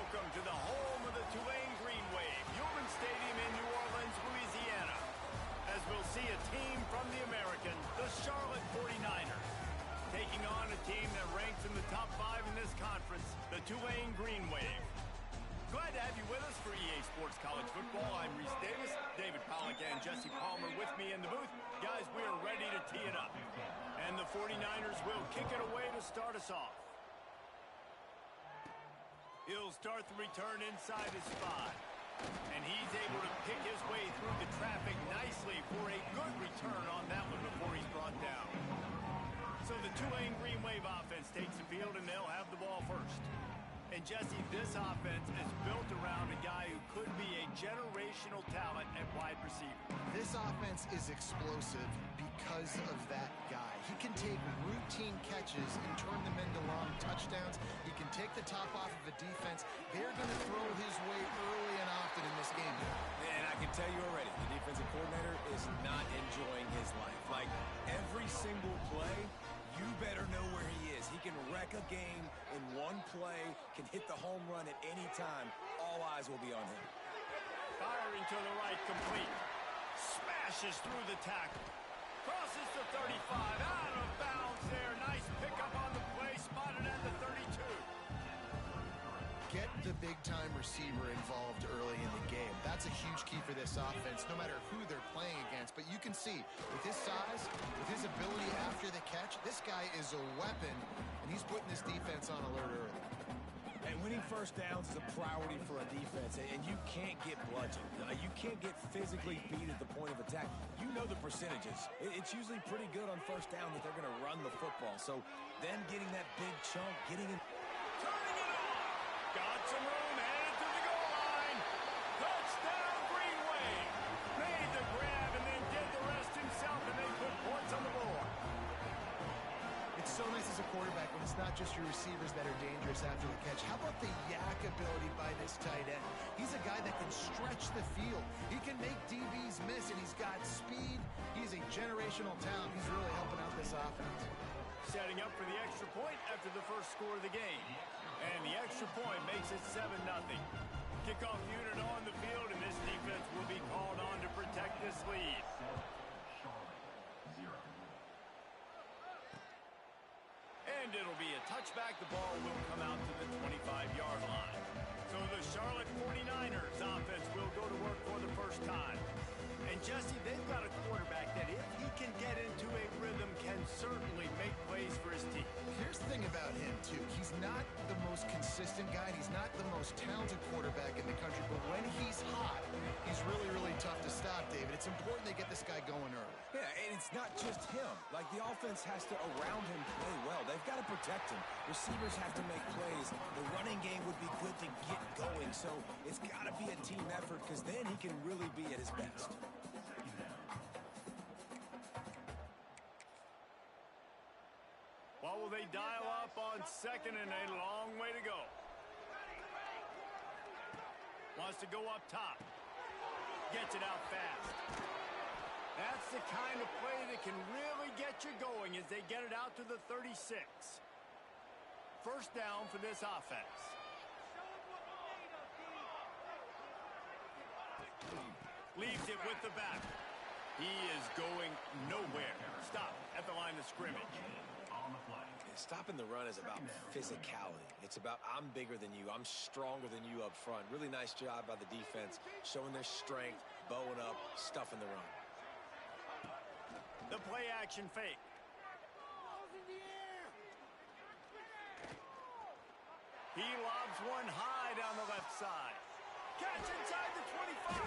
welcome to the home of the Tulane Green Wave, Human Stadium in New Orleans, Louisiana, as we'll see a team from the American, the Charlotte 49ers, taking on a team that ranks in the top 5 in this conference, the Tulane Green Wave. Glad to have you with us for EA Sports College Football. I'm Reese Davis, David Pollack, and Jesse Palmer with me in the booth. Guys, we are ready to tee it up. And the 49ers will kick it away to start us off. He'll start the return inside his spot. And he's able to pick his way through the traffic nicely for a good return on that one before he's brought down. So the Tulane Green Wave offense takes the field, and they'll have the ball first. And Jesse, this offense is built around a guy who could be a generational talent at wide receiver. This offense is explosive because of that guy. He can take routine catches and turn them into long touchdowns. He can take the top off of a defense. They're going to throw his way early and often in this game. And I can tell you already, the defensive coordinator is not enjoying his life. Like, every single play, you better know where he is. He can wreck a game in one play, can hit the home run at any time. All eyes will be on him. Firing to the right, complete. Smashes through the tackle. Crosses the 35, out of bounds there. Nice pickup on the play, spotted at the 32. Get the big-time receiver involved early in the game. That's a huge key for this offense, no matter who they're playing against. But you can see, with his size, with his ability after the catch, this guy is a weapon, and he's putting this defense on alert early. And winning first downs is a priority for a defense, and you can't get bludgeoned. You can't get physically beat at the point of attack. You know the percentages. It's usually pretty good on first down that they're going to run the football. So then getting that big chunk, getting in. Turning it on. Got some room, headed to the goal line. Touchdown, Green Wave. Made the grab and then did the rest himself, and they put points on the board. It's so nice as a quarterback when it's not just your receivers that are dangerous after the catch. How about the yak ability by this tight end? He's a guy that can stretch the field. He can make DBs miss, and he's got speed. He's a generational talent. He's really helping out this offense. Setting up for the extra point after the first score of the game. And the extra point makes it 7-0. Kickoff unit on the field, and this defense will be called on to protect this lead. And it'll be a touchback. The ball will come out to the 25-yard line. So the Charlotte 49ers offense will go to work for the first time. And Jesse, they've got a quarterback that if he can get into a rhythm can certainly make plays for his team. Here's the thing about him, too. He's not the most consistent guy. He's not the most talented quarterback in the country. But when he's hot, he's really, really tough to stop, David. It's important they get this guy going early. Yeah, and it's not just him. Like, the offense has to, around him, play well. They've got to protect him. Receivers have to make plays. The running game would be good to get going. So it's got to be a team effort because then he can really be at his best. What will they dial up on second and a long way to go? Wants to go up top. Gets it out fast. That's the kind of play that can really get you going as they get it out to the 36. First down for this offense. Leaves it with the back. He is going nowhere. Stop at the line of scrimmage. Stopping the run is about physicality. It's about I'm bigger than you. I'm stronger than you up front. Really nice job by the defense, showing their strength, bowing up, stuffing the run. The play action fake. He lobs one high down the left side. Catch inside the 25.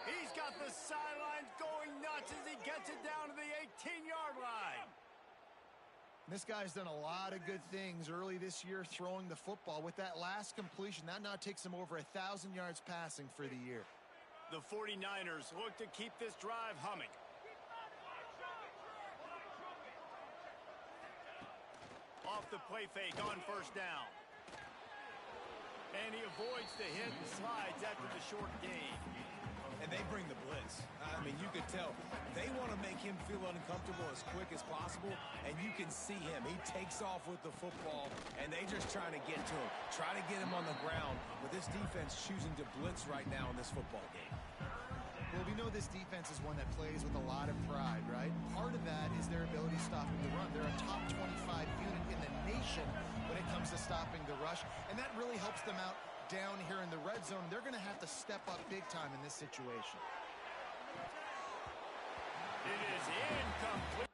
He's got the sidelines going nuts as he gets it down to the 18-yard line. This guy's done a lot of good things early this year throwing the football. With that last completion, that now takes him over 1,000 yards passing for the year. The 49ers look to keep this drive humming. Off the play fake on first down. And he avoids the hit and slides after the short gain. And they bring the blitz. I mean, you could tell they want to make him feel uncomfortable as quick as possible, and you can see him. He takes off with the football, and they just trying to get to him, try to get him on the ground, but this defense choosing to blitz right now in this football game. Well, we know this defense is one that plays with a lot of pride, right? Part of that is their ability stopping the run. They're a top 25 unit in the nation when it comes to stopping the rush, and that really helps them out down here in the red zone. They're going to have to step up big time in this situation. It is incomplete.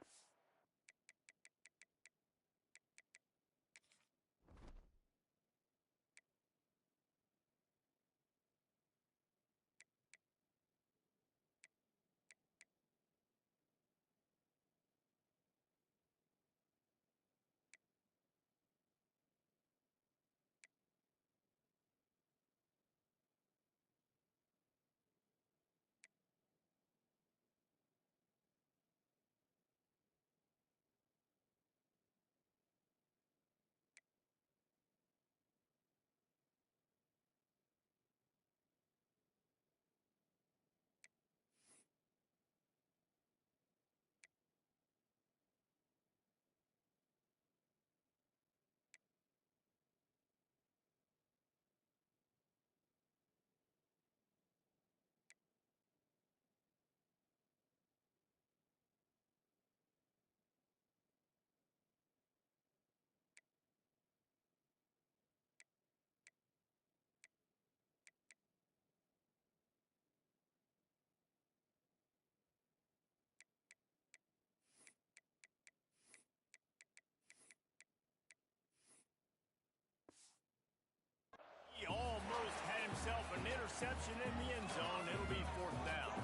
He almost had himself an interception in the end zone. It'll be 4th down.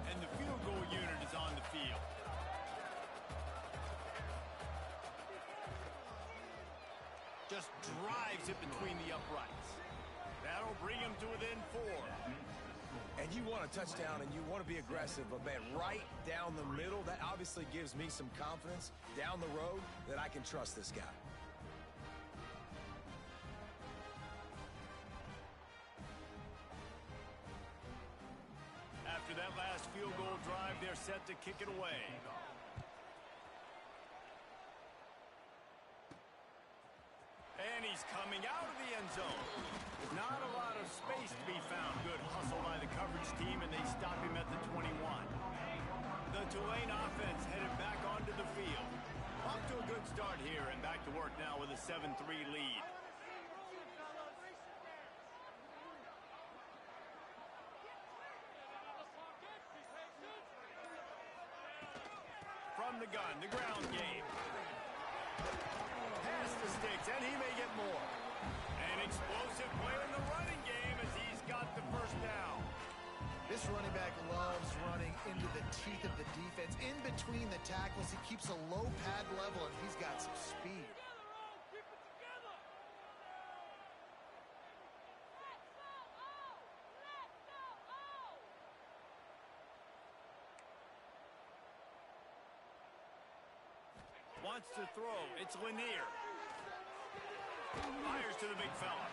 And the field goal unit is on the field. Just drives it between the uprights. That'll bring him to within 4. And you want a touchdown, and you want to be aggressive, but man, right down the middle, that obviously gives me some confidence down the road that I can trust this guy. After that last field goal drive, they're set to kick it away. And he's coming out of the end zone. Not a lot of space to be found. Good hustle by the coverage team, and they stop him at the 21. The Tulane offense headed back onto the field. Off to a good start here, and back to work now with a 7-3 lead. From the gun, the ground game. Pass the sticks, and he may get more. An explosive play in the running game as he's got the first down. This running back loves running into the teeth of the defense. In between the tackles, he keeps a low pad level, and he's got some speed. Wants to throw. It's Lanier. Fires to the big fella.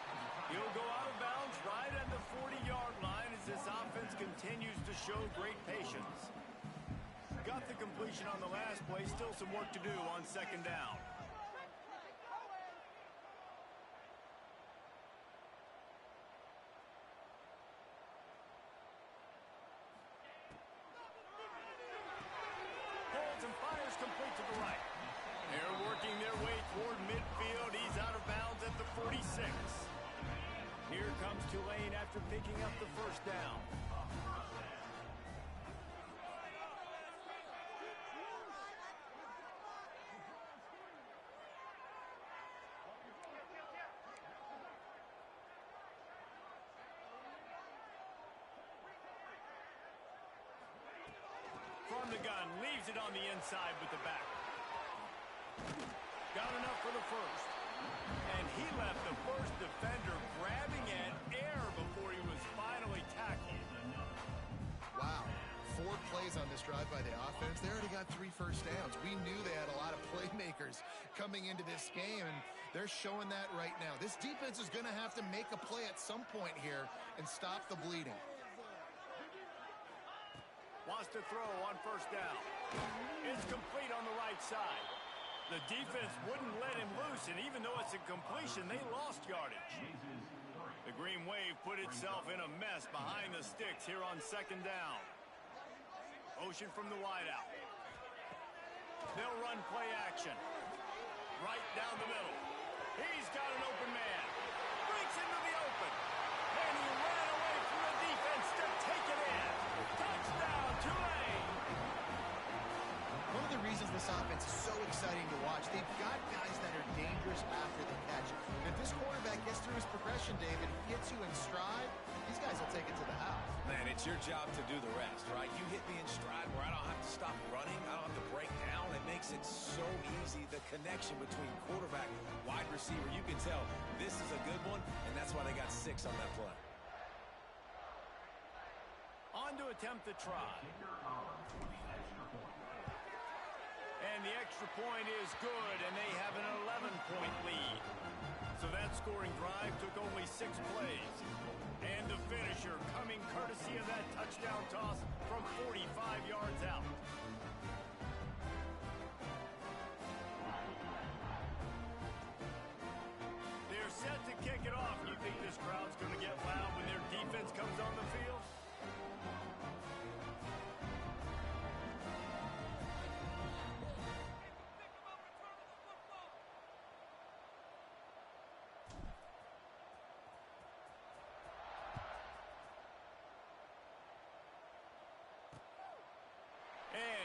He'll go out of bounds right at the 40-yard line as this offense continues to show great patience. Got the completion on the last play. Still some work to do on 2nd down. Holds and fires complete to the right. They're working their way toward midfield. He's out of bounds at the 46. Here comes Tulane after picking up the first down. From the gun, leaves it on the inside with the back. Got enough for the first. And he left the first defender grabbing at air before he was finally tackled. Wow. 4 plays on this drive by the offense. They already got 3 first downs. We knew they had a lot of playmakers coming into this game, and they're showing that right now. This defense is going to have to make a play at some point here and stop the bleeding. Wants to throw on first down. It's complete on the right side. The defense wouldn't let him loose, and even though it's a completion, they lost yardage. The Green Wave put itself in a mess behind the sticks here on second down. Motion from the wideout. They'll run play action. Right down the middle. He's got an open man. Breaks into the open. And he ran away from the defense to take it in. Touchdown, Tulane! One of the reasons this offense is so exciting to watch, they've got guys that are dangerous after the catch. And if this quarterback gets through his progression, David, gets you in stride, these guys will take it to the house. Man, it's your job to do the rest, right? You hit me in stride where I don't have to stop running. I don't have to break down. It makes it so easy. The connection between quarterback, wide receiver, you can tell this is a good one, and that's why they got 6 on that play. On to attempt the try. And the extra point is good, and they have an 11-point lead. So that scoring drive took only 6 plays. And the finisher coming courtesy of that touchdown toss from 45 yards out. They're set to kick it off. You think this crowd's going to get loud when their defense comes on the field?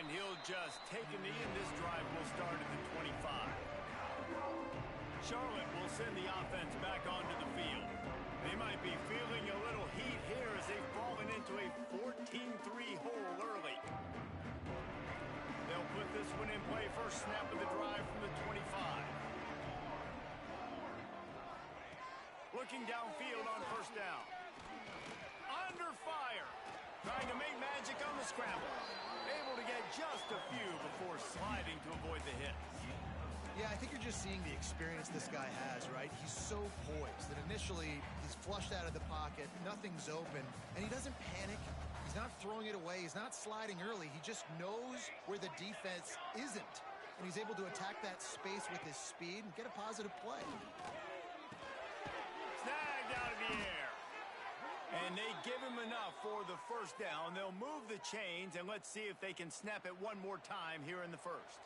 And he'll just take a knee, and this drive will start at the 25. Charlotte will send the offense back onto the field. They might be feeling a little heat here as they've fallen into a 14-3 hole early. They'll put this one in play. First snap of the drive from the 25. Looking downfield on first down. Under fire. Trying to make magic on the scramble. Able to get just a few before sliding to avoid the hit. Yeah, I think you're just seeing the experience this guy has, right? He's so poised that initially he's flushed out of the pocket, nothing's open, and he doesn't panic. He's not throwing it away. He's not sliding early. He just knows where the defense isn't, and he's able to attack that space with his speed and get a positive play. Snagged out of the air. And they give him enough for the first down. They'll move the chains, and let's see if they can snap it one more time here in the first.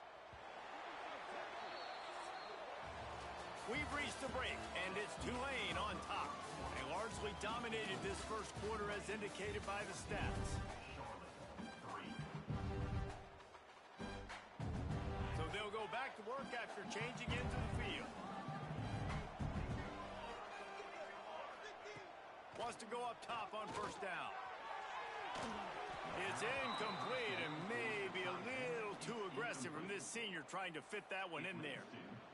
We've reached the break, and it's Tulane on top. They largely dominated this first quarter as indicated by the stats. So they'll go back to work after changing into the field. Wants to go up top on first down. It's incomplete and maybe a little too aggressive from this senior trying to fit that one in there.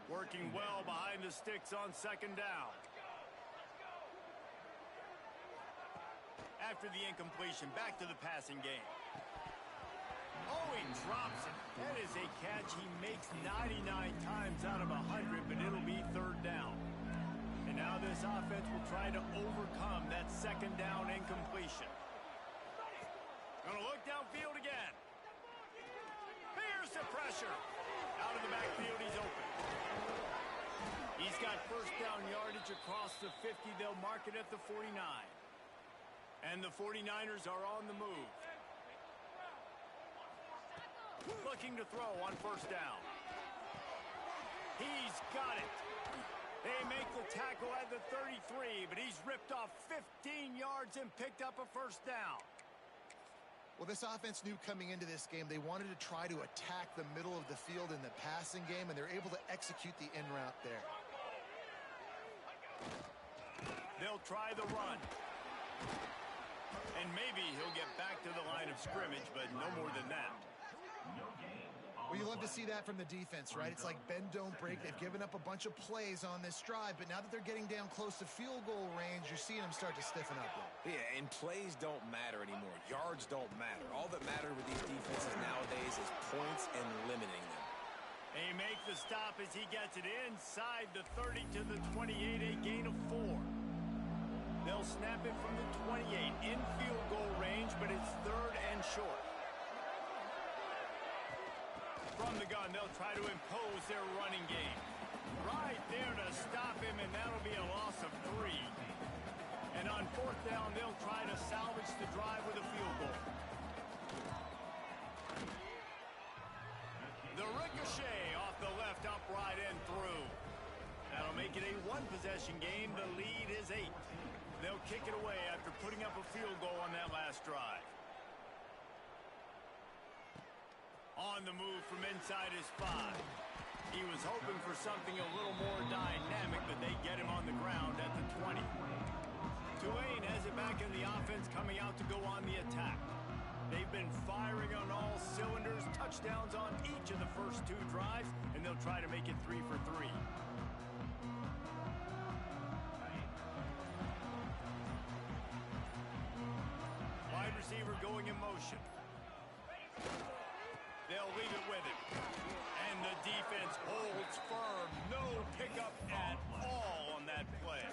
Working well behind the sticks on second down. After the incompletion, back to the passing game. Oh, he drops it. That is a catch he makes 99 times out of 100, but it'll be third down. And now this offense will try to overcome that second down incompletion. Gonna look downfield again. Here's the pressure. Out of the backfield, he's open. He's got first down yardage across the 50. They'll mark it at the 49. And the 49ers are on the move. Looking to throw on first down. He's got it. They make the tackle at the 33, but he's ripped off 15 yards and picked up a first down. Well, this offense knew coming into this game they wanted to try to attack the middle of the field in the passing game, and they're able to execute the in route there. They'll try the run. And maybe he'll get back to the line of scrimmage, but no more than that. Well, you love to see that from the defense, right? It's like bend, don't break. They've given up a bunch of plays on this drive, but now that they're getting down close to field goal range, you're seeing them start to stiffen up. Yeah, and plays don't matter anymore. Yards don't matter. All that matters with these defenses nowadays is points and limiting them. They make the stop as he gets it inside the 30 to the 28, a gain of 4. They'll snap it from the 28 in field goal range, but it's third and short. From the gun, they'll try to impose their running game. Right there to stop him, and that'll be a loss of 3. And on 4th down, they'll try to salvage the drive with a field goal. The ricochet off the left upright and through. That'll make it a 1-possession game. The lead is 8. They'll kick it away after putting up a field goal on that last drive. On the move from inside his 5. He was hoping for something a little more dynamic, but they get him on the ground at the 20. Tulane has it back in the offense, coming out to go on the attack. They've been firing on all cylinders, touchdowns on each of the first 2 drives, and they'll try to make it 3 for 3. Wide receiver going in motion. They'll leave it with him. And the defense holds firm. No pickup at all on that play.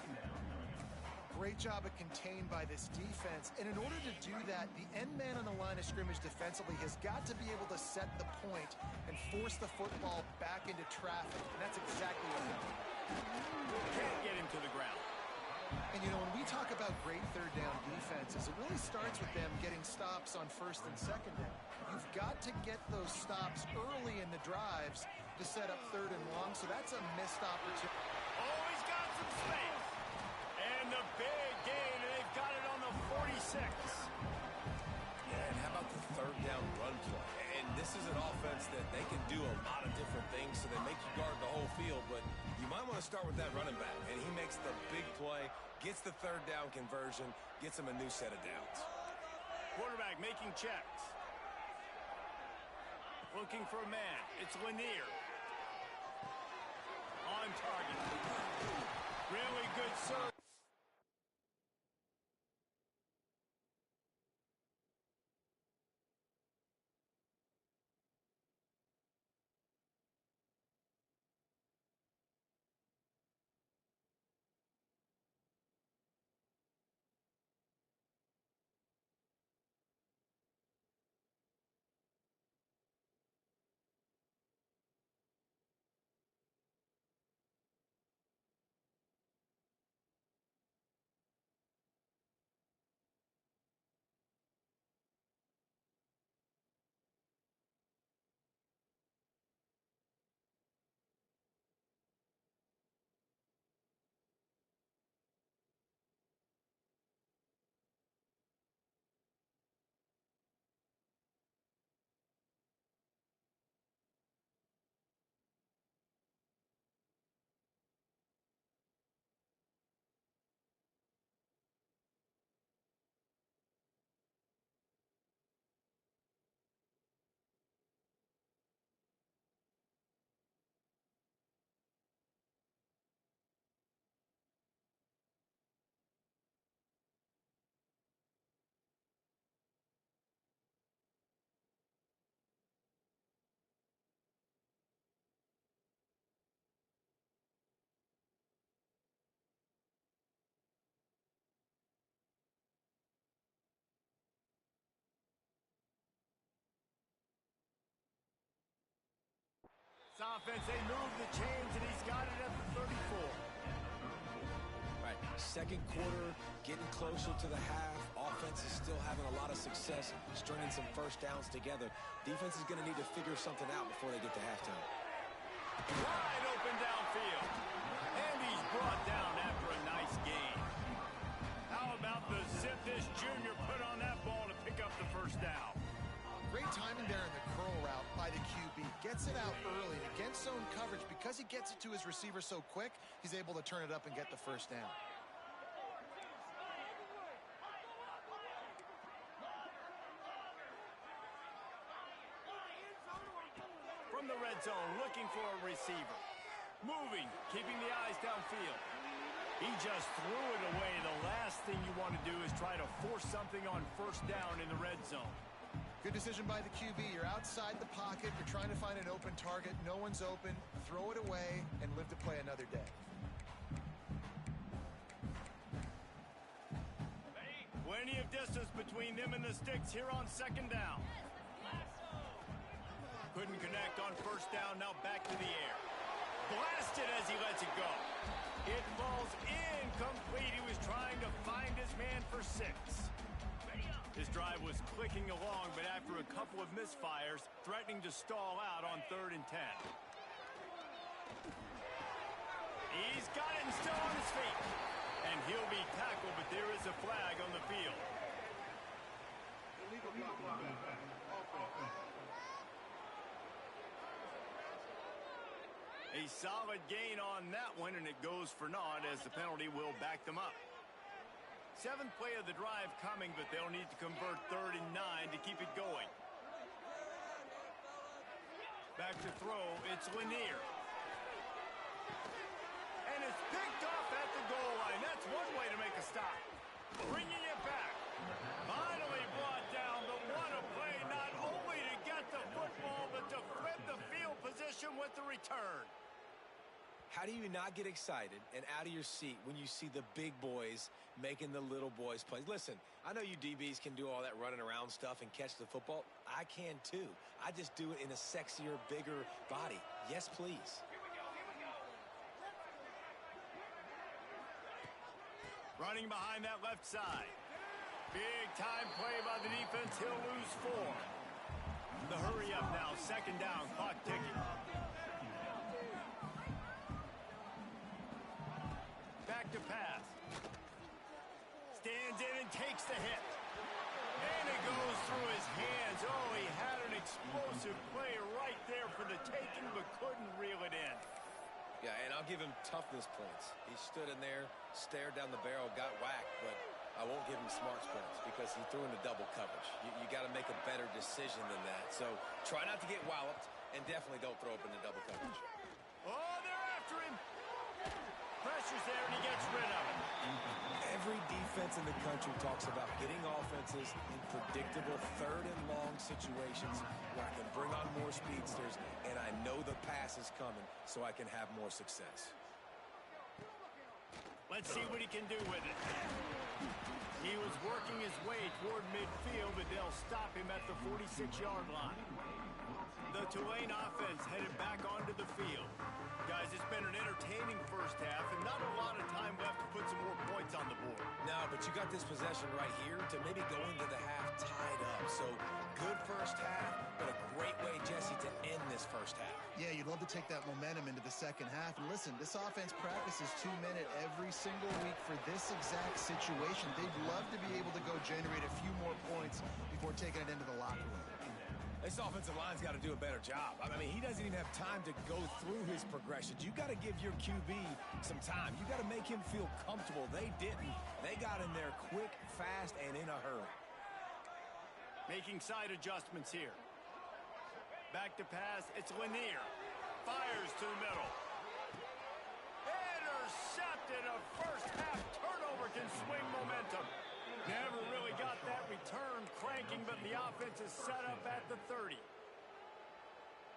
Great job of contained by this defense. And in order to do that, the end man on the line of scrimmage defensively has got to be able to set the point and force the football back into traffic. And that's exactly what happened. Can't get him to the ground. And, you know, when we talk about great third down defenses, it really starts with them getting stops on 1st and 2nd down. You've got to get those stops early in the drives to set up 3rd and long, so that's a missed opportunity. Oh, he's got some space. And the big gain, and they've got it on the 46. Yeah, and how about the 3rd down run play? And this is an offense that they can do a lot of different things, so they make you guard the whole field, but you might want to start with that running back. And he makes the big play, gets the 3rd down conversion, gets him a new set of downs. Quarterback making checks. Looking for a man. It's Lanier. On target. Really good serve. Offense, they move the chains, and he's got it at the 34. Right, 2nd quarter, getting closer to the half. Offense is still having a lot of success stringing some 1st downs together. Defense is going to need to figure something out before they get to halftime. Wide open downfield. And he's brought down after a nice gain. How about the zip this junior put on that ball to pick up the 1st down? Great timing there in the curl route by the QB. Gets it out early against zone coverage. Because he gets it to his receiver so quick, he's able to turn it up and get the 1st down. From the red zone, looking for a receiver. Moving, keeping the eyes downfield. He just threw it away. The last thing you want to do is try to force something on 1st down in the red zone. Good decision by the QB. You're outside the pocket. You're trying to find an open target. No one's open. Throw it away and live to play another day. Plenty of distance between them and the sticks here on 2nd down. Couldn't connect on first down, now back to the air. Blasted as he lets it go. It falls incomplete. He was trying to find his man for 6. His drive was clicking along, but after a couple of misfires, threatening to stall out on 3rd and 10. He's got it and still on his feet. And he'll be tackled, but there is a flag on the field. A solid gain on that one, and it goes for naught as the penalty will back them up. 7th play of the drive coming, but they'll need to convert 3rd and 9 to keep it going. Back to throw, it's Lanier. And it's picked off at the goal line. That's one way to make a stop. Bringing it back. Finally brought down, but what a play, not only to get the football, but to flip the field position with the return. How do you not get excited and out of your seat when you see the big boys making the little boys plays? Listen, I know you DBs can do all that running around stuff and catch the football. I can too. I just do it in a sexier, bigger body. Yes, please. Running behind that left side. Big time play by the defense. He'll lose 4. The hurry up now. 2nd down. Clock ticking. Back to pass. Stands in and takes the hit. And it goes through his hands. Oh, he had an explosive play right there for the taking, but couldn't reel it in. Yeah, and I'll give him toughness points. He stood in there, stared down the barrel, got whacked, but I won't give him smarts points because he threw into double coverage. You got to make a better decision than that. So try not to get walloped, and definitely don't throw up into double coverage. Oh, they're after him. Pressure's there, and he gets rid of it. Every defense in the country talks about getting offenses in predictable 3rd and long situations where I can bring on more speedsters, and I know the pass is coming, so I can have more success. Let's see what he can do with it. He was working his way toward midfield, but they'll stop him at the 46-yard line. The Tulane offense headed back onto the field. Guys, it's been an entertaining first half and not a lot of time left to put some more points on the board. No, but you got this possession right here to maybe go into the half tied up. So good first half, but a great way, Jesse, to end this first half. Yeah, you'd love to take that momentum into the second half. And listen, this offense practices 2-minute every single week for this exact situation. They'd love to be able to go generate a few more points before taking it into the locker room. This offensive line's got to do a better job. I mean, he doesn't even have time to go through his progressions. You got to give your QB some time. You got to make him feel comfortable. They didn't. They got in there quick, fast, and in a hurry. Making side adjustments here. Back to pass. It's Lanier. Fires to the middle. Intercepted. A first half turnover can swing momentum. Never really got that return cranking, but the offense is set up at the 30.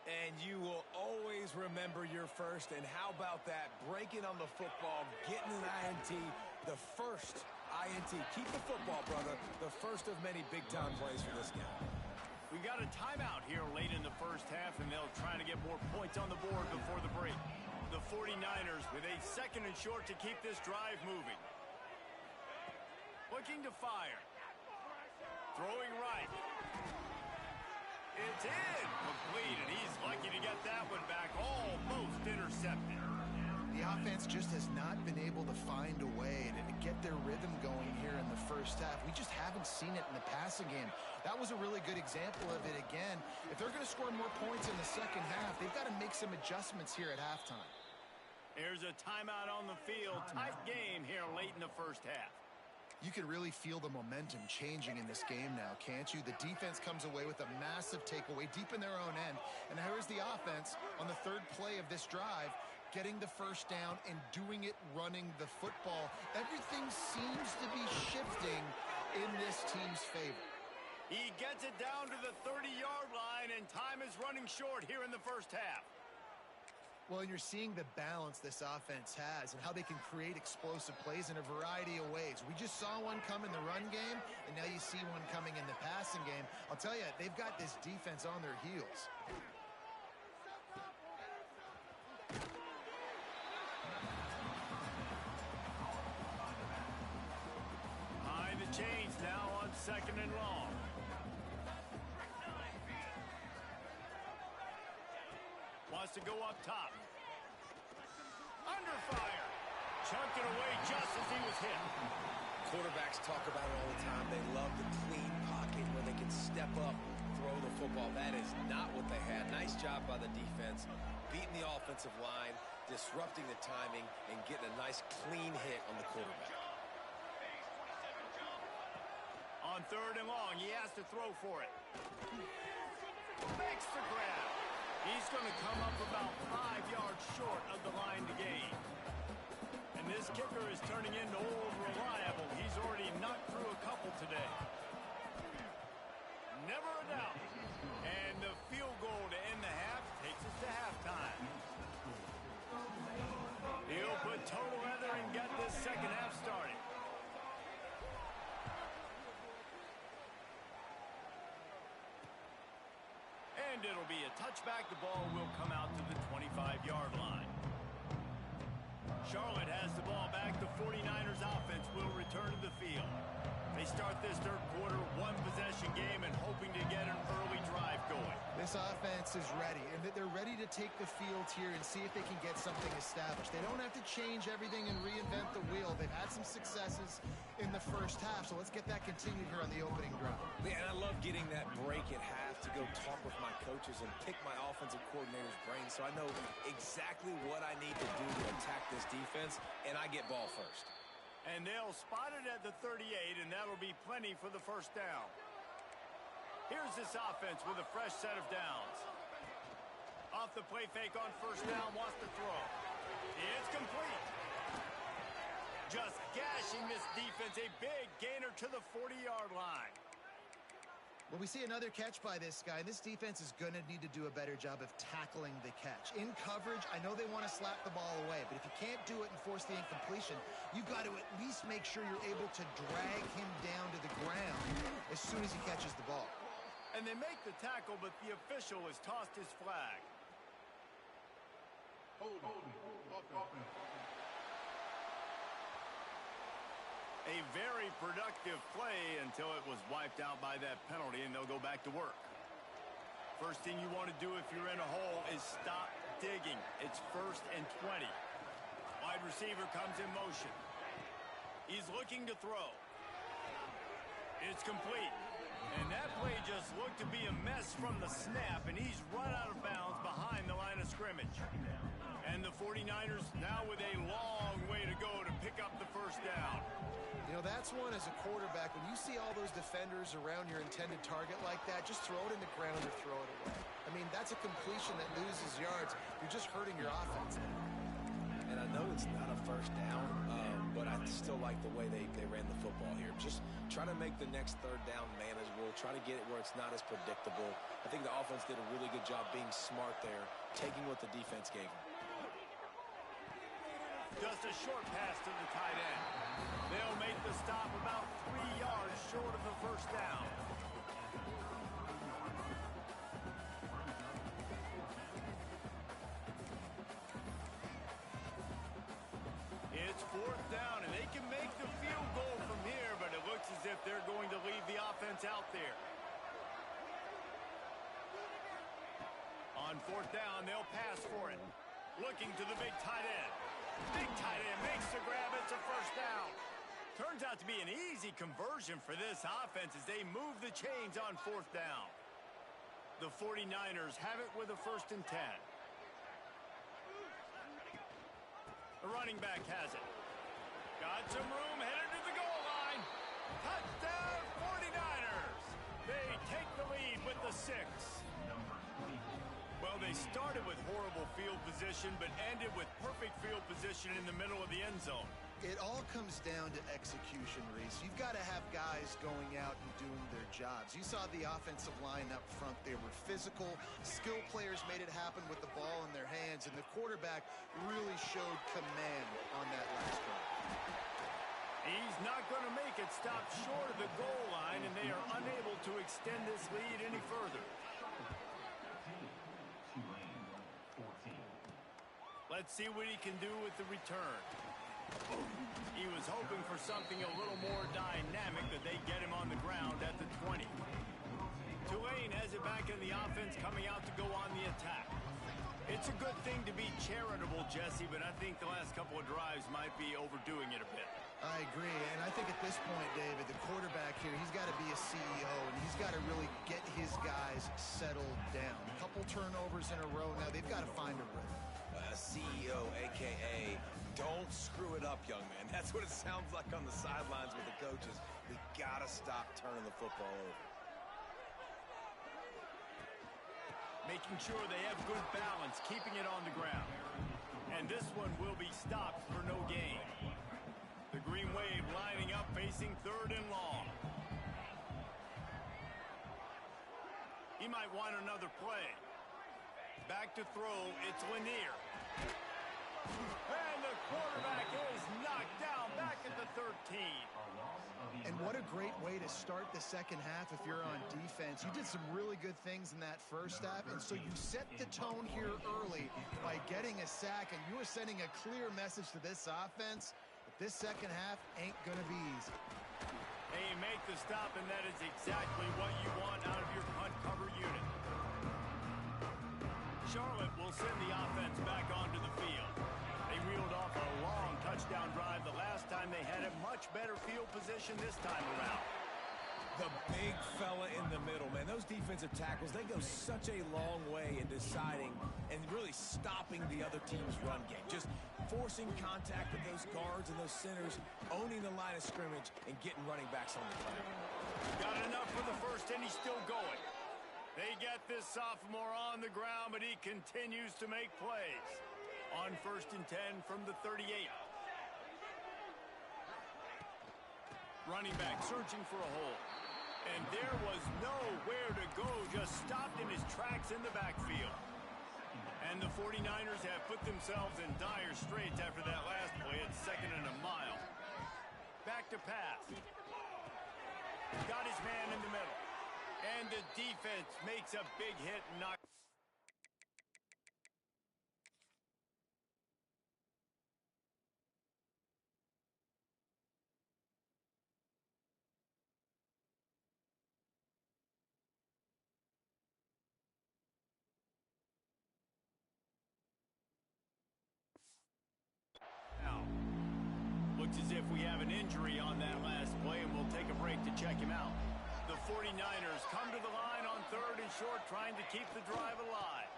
And you will always remember your first. And how about that? Breaking on the football, getting an INT, the first INT. Keep the football, brother. The first of many big-time plays for this guy. We got a timeout here late in the first half, and they'll try to get more points on the board before the break. The 49ers with a 2nd and short to keep this drive moving. Looking to fire. Throwing right. It's in. Complete, and he's lucky to get that one back. Almost intercepted. The offense just has not been able to find a way to get their rhythm going here in the first half. We just haven't seen it in the passing game. That was a really good example of it again. If they're going to score more points in the second half, they've got to make some adjustments here at halftime. There's a timeout on the field. Tight game here late in the first half. You can really feel the momentum changing in this game now, can't you? The defense comes away with a massive takeaway deep in their own end. And here's the offense on the 3rd play of this drive, getting the first down and doing it running the football. Everything seems to be shifting in this team's favor. He gets it down to the 30-yard line, and time is running short here in the first half. Well, and you're seeing the balance this offense has and how they can create explosive plays in a variety of ways. We just saw one come in the run game, and now you see one coming in the passing game. I'll tell you, they've got this defense on their heels. second and long. Wants to go up top. Under fire. Chunked it away just as he was hit. Quarterbacks talk about it all the time. They love the clean pocket where they can step up, throw the football. That is not what they had. Nice job by the defense, beating the offensive line, disrupting the timing, and getting a nice clean hit on the quarterback. On third and long, he has to throw for it. Makes the grab. He's going to come up about 5 yards short of the line to gain. And this kicker is turning into old reliable. He's already knocked through a couple today. Never a doubt. And the field goal to end the half takes us to halftime. He'll put total leather and get this second half started. And it'll be a touchback. The ball will come out to the 25-yard line. Charlotte has the ball back. The 49ers offense will return to the field. They start this third quarter one-possession game and hoping to get an early drive going. This offense is ready, and they're ready to take the field here and see if they can get something established. They don't have to change everything and reinvent the wheel. They've had some successes in the first half, so let's get that continued here on the opening drive. Man, I love getting that break at half to go talk with my coaches and pick my offensive coordinator's brain so I know exactly what I need to do to attack this defense, and I get ball first. And they'll spot it at the 38, and that'll be plenty for the first down. Here's this offense with a fresh set of downs. Off the play fake on first down, wants to throw. It's complete. Just gashing this defense, a big gainer to the 40-yard line. Well, we see another catch by this guy. This defense is going to need to do a better job of tackling the catch. In coverage, I know they want to slap the ball away, but if you can't do it and force the incompletion, you've got to at least make sure you're able to drag him down to the ground as soon as he catches the ball. And they make the tackle, but the official has tossed his flag. A very productive play until it was wiped out by that penalty, and they'll go back to work. First thing you want to do if you're in a hole is stop digging. It's 1st and 20. Wide receiver comes in motion. He's looking to throw. It's complete. And that play just looked to be a mess from the snap, and he's run out of bounds behind the line of scrimmage. And the 49ers now with a long way to go to pick up the first down. You know, that's one as a quarterback. When you see all those defenders around your intended target like that, just throw it in the ground or throw it away. I mean, that's a completion that loses yards. You're just hurting your offense. And I know it's not a first down, but I still like the way they ran the football here. Just try to make the next third down manageable. Try to get it where it's not as predictable. I think the offense did a really good job being smart there, taking what the defense gave them. Just a short pass to the tight end. They'll make the stop about 3 yards short of the first down. It's 4th down, and they can make the field goal from here, but it looks as if they're going to leave the offense out there. On 4th down, they'll pass for it. Looking to the big tight end. Big tight end makes the grab. It's a first down. Turns out to be an easy conversion for this offense as they move the chains on 4th down. The 49ers have it with a 1st and 10. The running back has it. Got some room, headed to the goal line. Touchdown 49ers. They take the lead with the 6. Well, they started with horrible field position, but ended with perfect field position in the middle of the end zone. It all comes down to execution, Reese. You've got to have guys going out and doing their jobs. You saw the offensive line up front. They were physical. Skill players made it happen with the ball in their hands, and the quarterback really showed command on that last drive. He's not going to make it stop short of the goal line, and they are unable to extend this lead any further. Let's see what he can do with the return. He was hoping for something a little more dynamic, but they get him on the ground Tulane has it back in the offense, coming out to go on the attack. It's a good thing to be charitable, Jesse, but I think the last couple of drives might be overdoing it a bit. I agree, and I think at this point, David, the quarterback here, he's got to be a CEO, and he's got to really get his guys settled down. A couple turnovers in a row now. They've got to find a rhythm. CEO, a.k.a. don't screw it up, young man. That's what it sounds like on the sidelines with the coaches. We got to stop turning the football over. Making sure they have good balance, keeping it on the ground. And this one will be stopped for no gain. The Green Wave lining up, facing 3rd and long. He might want another play. Back to throw, it's Lanier. And the quarterback is knocked down back at the 13. And what a great way to start the second half if you're on defense. You did some really good things in that first half, and so you set the tone here early by getting a sack, and you are sending a clear message to this offense that this second half ain't going to be easy. They make the stop, and that is exactly what you want out of your punt cover unit. Charlotte will send the offense back onto the field. They reeled off a long touchdown drive the last time. They had a much better field position this time around. The big fella in the middle, man. Those defensive tackles, they go such a long way in deciding and really stopping the other team's run game. Just forcing contact with those guards and those centers, owning the line of scrimmage, and getting running backs on the ground. Got enough for the first, and he's still going. They get this sophomore on the ground, but he continues to make plays. On 1st and 10 from the 38. Running back searching for a hole. And there was nowhere to go, just stopped in his tracks in the backfield. And the 49ers have put themselves in dire straits after that last play at 2nd and a mile. Back to pass. Got his man in the middle. And the defense makes a big hit and knocks. Looks as if we have an injury on that last play, and we'll take a break to check him out. The 49ers come to the line on 3rd and short, trying to keep the drive alive.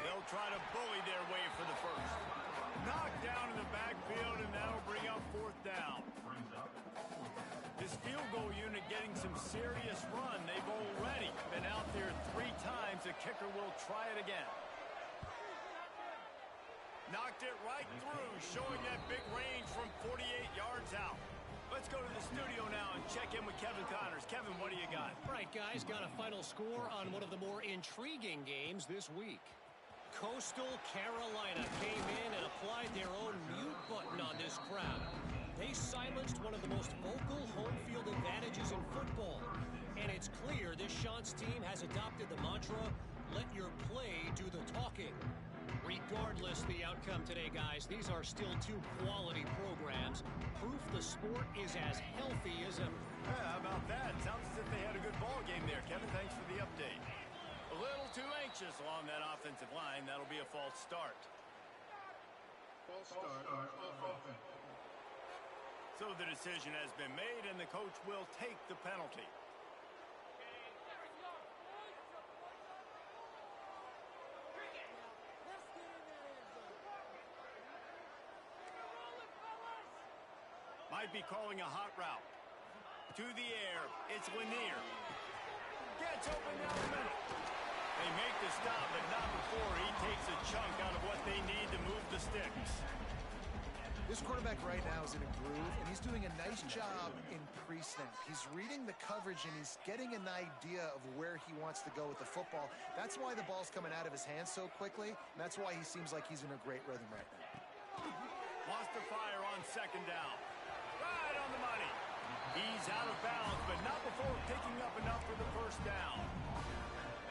They'll try to bully their way for the first. Knocked down in the backfield, and that'll bring up 4th down. This field goal unit getting some serious run. They've already been out there 3 times. The kicker will try it again. Knocked it right through, showing that big range from 48 yards out. Let's go to the studio now and check in with Kevin Connors. Kevin, what do you got? All right, guys, got a final score on one of the more intriguing games this week. Coastal Carolina came in and applied their own mute button on this crowd. They silenced one of the most vocal home field advantages in football. And it's clear this Chants team has adopted the mantra, let your play do the talking. Regardless the outcome today, guys, these are still 2 quality programs. Proof the sport is as healthy as ever. How about that? Sounds as if they had a good ball game there, Kevin. Thanks for the update. A little too anxious along that offensive line. That'll be a false start. False start. Offense. So the decision has been made, and the coach will take the penalty. Might be calling a hot route. To the air, it's Lanier. Gets open down the middle. They make the stop, but not before he takes a chunk out of what they need to move the sticks. This quarterback right now is in a groove, and he's doing a nice job in pre-snap. He's reading the coverage, and he's getting an idea of where he wants to go with the football. That's why the ball's coming out of his hands so quickly, and that's why he seems like he's in a great rhythm right now. Lost the fire on 2nd down. Right on the money. He's out of bounds, but not before picking up enough for the 1st down.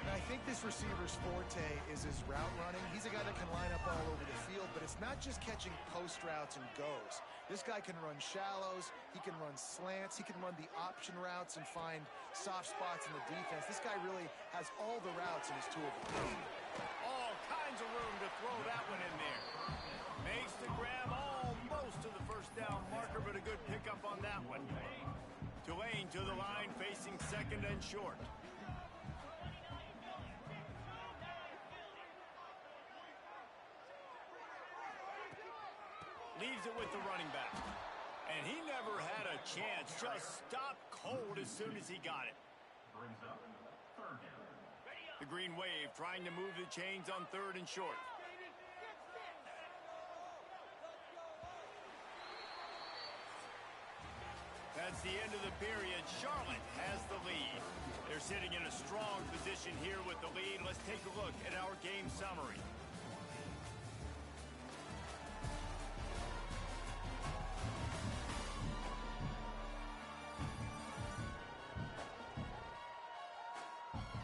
And I think this receiver's forte is his route running. He's a guy that can line up all over the field, but it's not just catching post routes and goes. This guy can run shallows, he can run slants, he can run the option routes and find soft spots in the defense. This guy really has all the routes in his toolbox. All kinds of room to throw that one in there. Makes the grab almost to the first down marker, but a good pickup on that one. Tulane to the line, facing second and short. Leaves it with the running back. And he never had a chance. Just stopped cold as soon as he got it. The Green Wave trying to move the chains on third and short. That's the end of the period. Charlotte has the lead. They're sitting in a strong position here with the lead. Let's take a look at our game summary.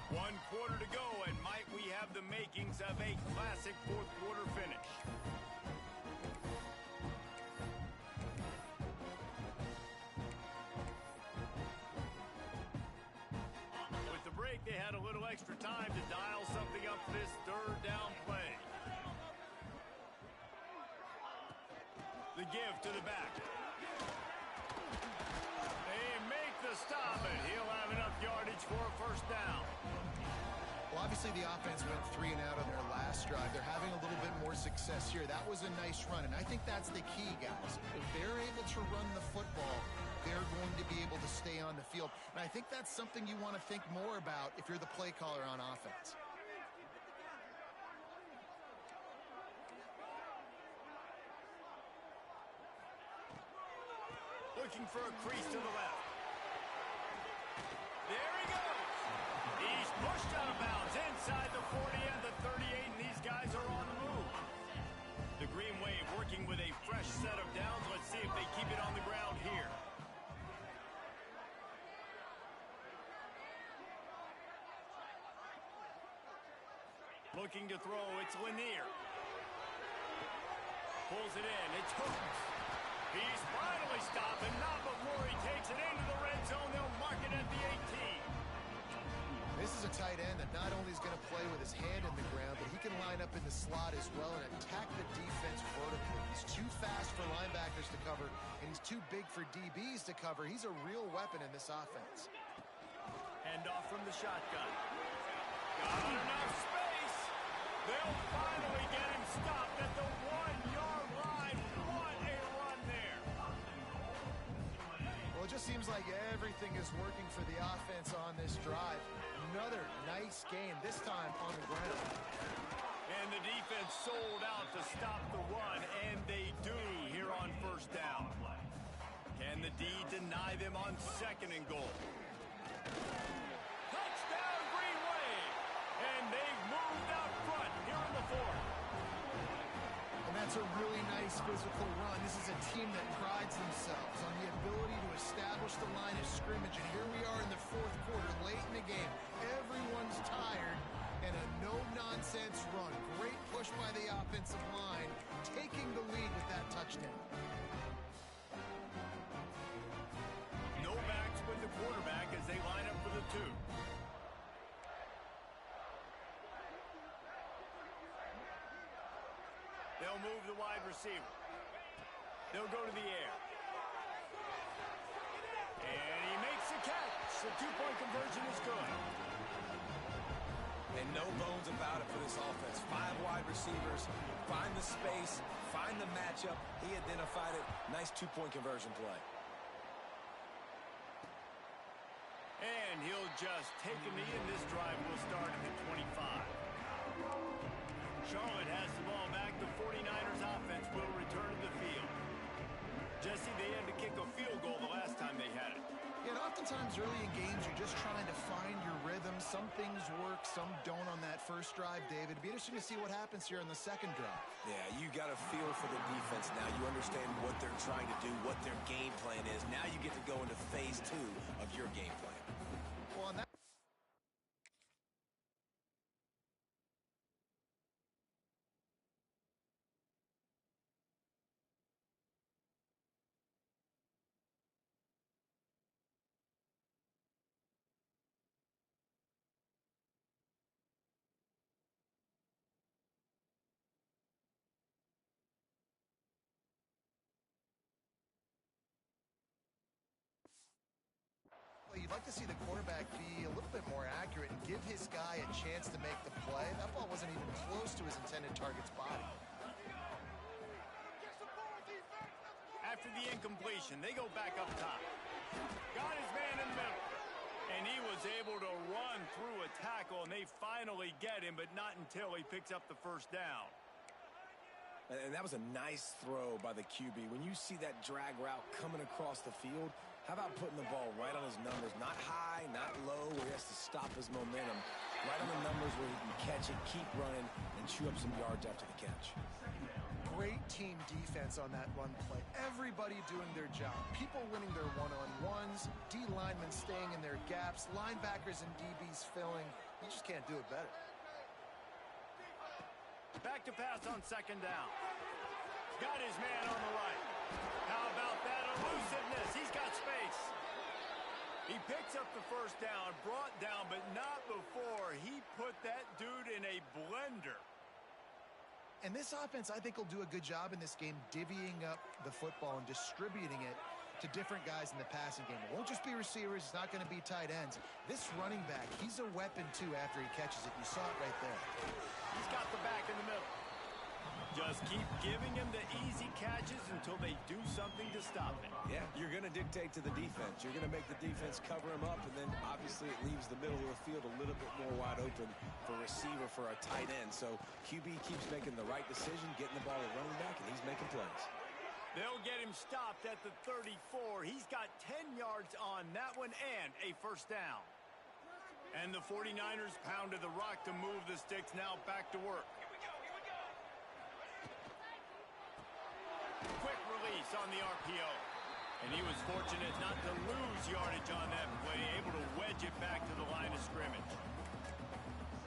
One quarter to go, and might we have the makings of a classic fourth quarter finish. With the break, they had a little extra time to dial something up for this third down play. The give to the back. They make the stop, and he'll have enough yardage for a first down. Well, obviously the offense went 3 and out on their last drive. They're having a little bit more success here. That was a nice run, and I think that's the key, guys. If they're able to run the football, they're going to be able to stay on the field. And I think that's something you want to think more about if you're the play caller on offense. Looking for a crease to the left. There he goes. He's pushed out of bounds inside the 40 and the 38, and these guys are on the move. The Green Wave working with a fresh set of downs. Let's see if they keep it on the ground here. Looking to throw, it's Lanier. Pulls it in, it's Hooks. He's finally stopped, and not before he takes it into the red zone. They'll mark it at the 18. This is a tight end that not only is going to play with his hand in the ground, but he can line up in the slot as well and attack the defense vertically. He's too fast for linebackers to cover, and he's too big for DBs to cover. He's a real weapon in this offense. Hand off from the shotgun. Got enough space. They'll finally get him stopped at the 1-yard line. What a run there. Well, it just seems like everything is working for the offense on this drive. Another nice game, this time on the ground. And the defense sold out to stop the run, and they do here on first down. Can the D deny them on second and goal? Touchdown, Green Wave! And they've moved out front here in the fourth. And that's a really nice physical run. This is a team that prides themselves on the ability to establish the line of scrimmage. And here we are in the fourth quarter, late in the game. Everyone's tired, and a no-nonsense run. Great push by the offensive line, taking the lead with that touchdown. No backs with the quarterback as they line up for the 2. They'll move the wide receiver. They'll go to the air. And he makes the catch. The 2-point conversion is good. And no bones about it for this offense. 5 wide receivers, find the space, find the matchup. He identified it. Nice 2-point conversion play. And he'll just take a knee, and this drive will start at the 25. Charlotte has the ball back. The 49ers offense will return to the field. Jesse, they had to kick a field goal the last time they had it. Yeah, and oftentimes early in games, you're just trying to find your rhythm. Some things work, some don't on that first drive, David. It'd be interesting to see what happens here on the second drive. Yeah, you got a feel for the defense now. You understand what they're trying to do, what their game plan is. Now you get to go into phase 2 of your game plan. Well, on that you'd like to see the quarterback be a little bit more accurate and give his guy a chance to make the play. That ball wasn't even close to his intended target's body. After the incompletion, they go back up top. Got his man in the middle. And he was able to run through a tackle, and they finally get him, but not until he picks up the first down. And that was a nice throw by the QB. When you see that drag route coming across the field, how about putting the ball right on his numbers? Not high, not low, where he has to stop his momentum. Right on the numbers where he can catch it, keep running, and chew up some yards after the catch. Great team defense on that run play. Everybody doing their job. People winning their one-on-ones, D linemen staying in their gaps, linebackers and DBs filling. You just can't do it better. Back to pass on second down. Got his man on the right. How about that elusiveness? He's got space. He picks up the first down, brought down, but not before he put that dude in a blender. And this offense, I think, will do a good job in this game divvying up the football and distributing it to different guys in the passing game. It won't just be receivers. It's not going to be tight ends. This running back, he's a weapon, too, after he catches it. You saw it right there. He's got the back in the middle. Just keep giving him the easy catches until they do something to stop it. Yeah, you're going to dictate to the defense. You're going to make the defense cover him up, and then obviously it leaves the middle of the field a little bit more wide open for receiver for a tight end. So QB keeps making the right decision, getting the ball to running back, and he's making plays. They'll get him stopped at the 34. He's got 10 yards on that one and a first down. And the 49ers pounded the rock to move the sticks, now back to work. Quick release on the RPO. And he was fortunate not to lose yardage on that play, able to wedge it back to the line of scrimmage.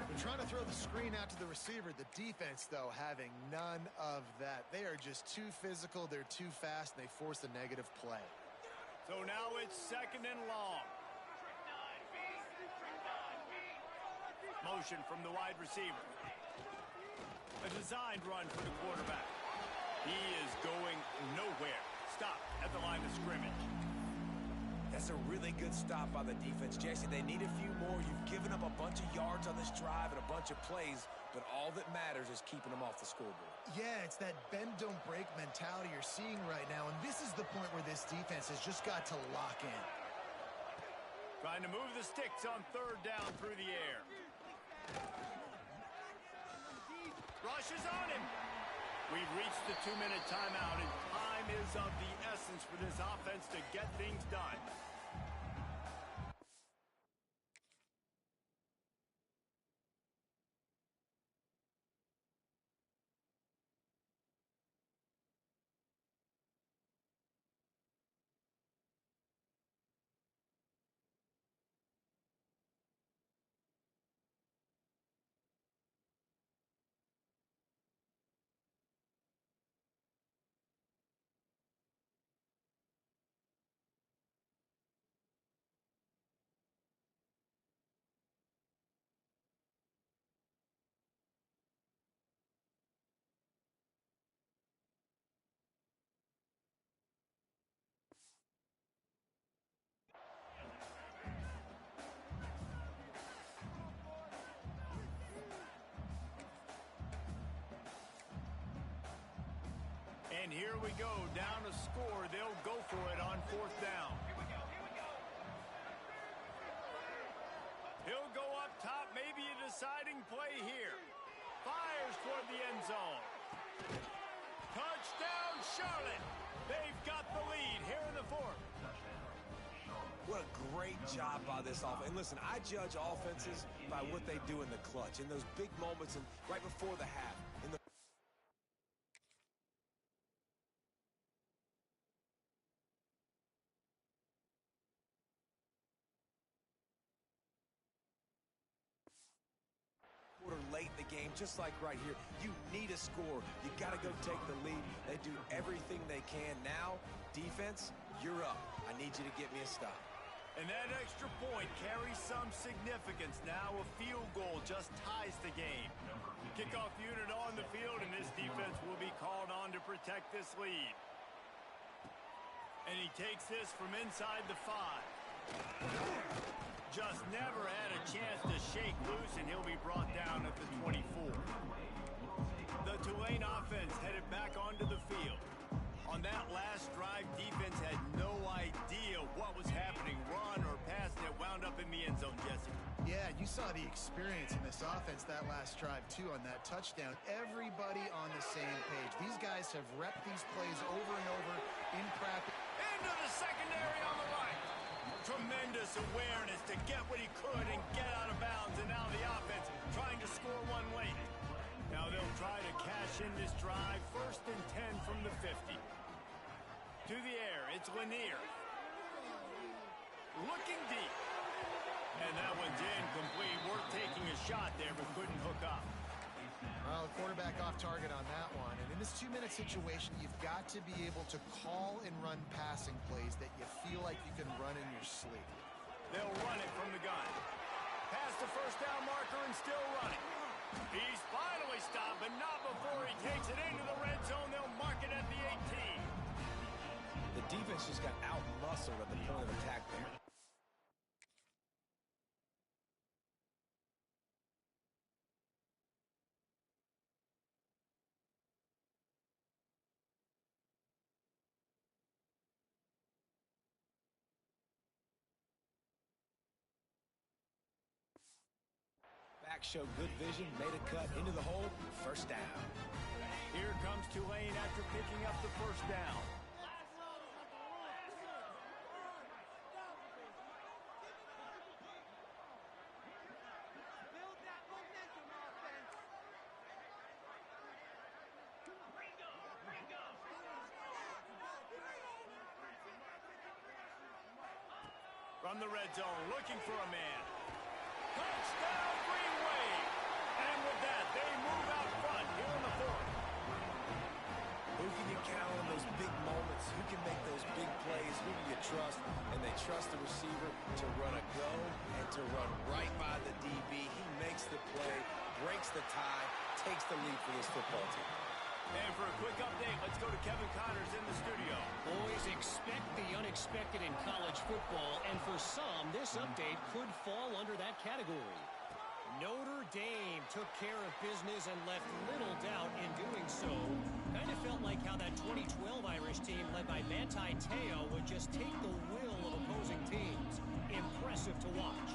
They're trying to throw the screen out to the receiver. The defense, though, having none of that. They are just too physical. They're too fast, and they force a negative play. So now it's second and long. Motion from the wide receiver. A designed run for the quarterback. He is going nowhere. Stop at the line of scrimmage. That's a really good stop by the defense, Jesse. They need a few more. You've given up a bunch of yards on this drive and a bunch of plays, but all that matters is keeping them off the scoreboard. Yeah, it's that bend, don't break mentality you're seeing right now, and this is the point where this defense has just got to lock in. Trying to move the sticks on third down through the air. Rushes on him. We've reached the 2-minute timeout, and time is of the essence for this offense to get things done. And here we go, down a score. They'll go for it on fourth down. He'll go up top, maybe a deciding play here. Fires toward the end zone. Touchdown, Charlotte. They've got the lead here in the fourth. What a great job by this offense. And listen, I judge offenses by what they do in the clutch, in those big moments and right before the half. In the quarter late in the game, just like right here. You need a score. You got to go take the lead. They do everything they can. Now, defense, you're up. I need you to get me a stop. And that extra point carries some significance. Now a field goal just ties the game. Kickoff unit on the field, and this defense will be called on to protect this lead. And he takes this from inside the 5. Just never had a chance to shake loose, and he'll be brought down at the 24. The Tulane offense headed back onto the field. On that last drive, defense had no idea what was happening, run or pass, and it wound up in the end zone, Jesse. Yeah, you saw the experience in this offense that last drive, too, on that touchdown. Everybody on the same page. These guys have repped these plays over and over in practice. Into the secondary on the right. Tremendous awareness to get what he could and get out of bounds, and now the offense trying to score one late. Now they'll try to cash in this drive, 1st and 10 from the 50. To the air, it's Lanier. Looking deep. And that one's incomplete. Worth taking a shot there, but couldn't hook up. Well, quarterback off target on that one. And in this 2-minute situation, you've got to be able to call and run passing plays that you feel like you can run in your sleep. They'll run it from the gun. Past the first down marker and still running. He's finally stopped, but not before he takes it into the red zone. They'll mark it at the 18. The defense just got out-muscled at the point of attack there. Back showed good vision, made a cut into the hole, 1st down. Here comes Tulane after picking up the 1st down. From the red zone, looking for a man. Touchdown, Green Wave! And with that, they move out front here in the 4th. Who can you count on those big moments? Who can make those big plays? Who can you trust? And they trust the receiver to run a go and to run right by the DB. He makes the play, breaks the tie, takes the lead for this football team. And for a quick update, let's go to Kevin Connors in the studio. Boys, expect the unexpected in college football, and for some, this update could fall under that category. Notre Dame took care of business and left little doubt in doing so. Kind of felt like how that 2012 Irish team led by Manti Te'o would just take the will of opposing teams. Impressive to watch.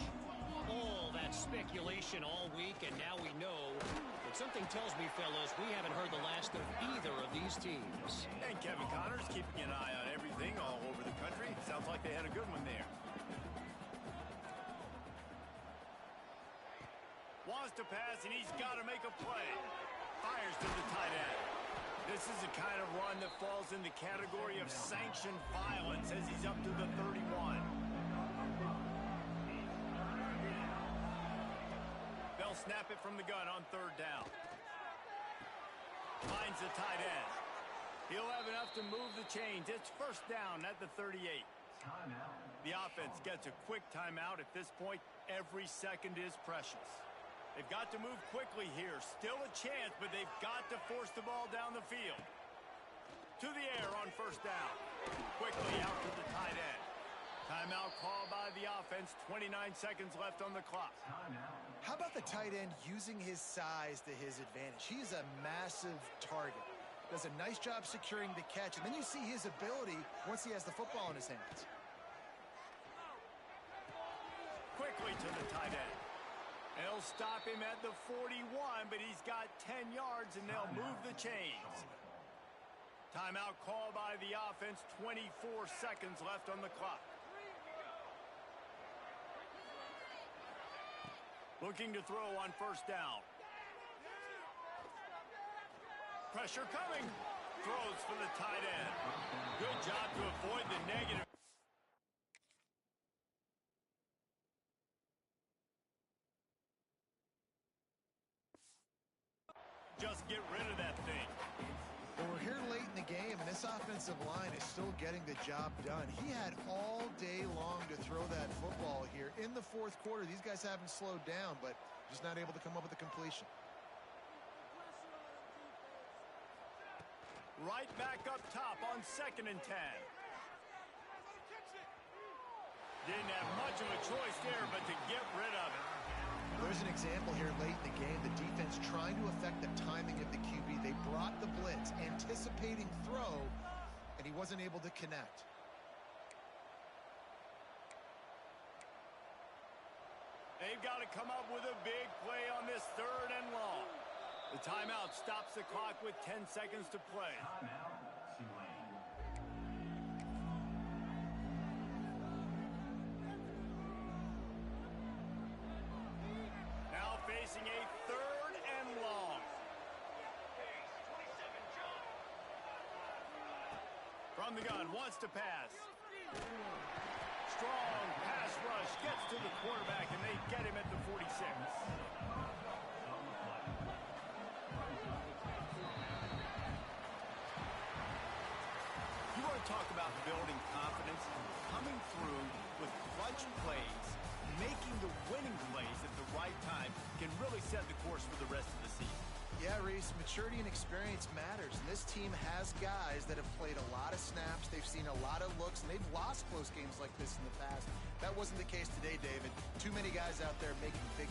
All that speculation all week, and now we know. But something tells me, fellas, we haven't heard the last of either of these teams. And Kevin Connors keeping an eye on everything all over the country. Sounds like they had a good one there. Wants to pass, and he's got to make a play. Fires to the tight end. This is the kind of run that falls in the category of sanctioned violence as he's up to the 31. They'll snap it from the gun on 3rd down. Finds the tight end. He'll have enough to move the chains. It's 1st down at the 38. The offense gets a quick timeout. At this point, every second is precious. They've got to move quickly here. Still a chance, but they've got to force the ball down the field. To the air on 1st down. Quickly out to the tight end. Timeout called by the offense. 29 seconds left on the clock. How about the tight end using his size to his advantage? He's a massive target. Does a nice job securing the catch, and then you see his ability once he has the football in his hands. Quickly to the tight end. They'll stop him at the 41, but he's got 10 yards, and they'll move the chains. Timeout called by the offense. 24 seconds left on the clock. Looking to throw on 1st down. Pressure coming. Throws for the tight end. Good job to avoid the negative. Just get rid of that thing. Well, we're here late in the game, and this offensive line is still getting the job done. He had all day long to throw that football here. In the 4th quarter, these guys haven't slowed down, but just not able to come up with a completion. Right back up top on 2nd and 10. Didn't have much of a choice there, but to get rid of it. There's an example here late in the game. The defense trying to affect the timing of the QB. They brought the blitz, anticipating throw, and he wasn't able to connect. They've got to come up with a big play on this 3rd and long. The timeout stops the clock with 10 seconds to play. Now facing a 3rd and long. From the gun, wants to pass. Strong pass rush gets to the quarterback, and they get him at the 46. You want to talk about building confidence? Coming through with clutch plays, making the winning plays at the right time can really set the course for the rest of the season. Yeah, Reese, maturity and experience matters. And this team has guys that have played a lot of snaps. They've seen a lot of looks, and they've lost close games like this in the past. That wasn't the case today, David. Too many guys out there making big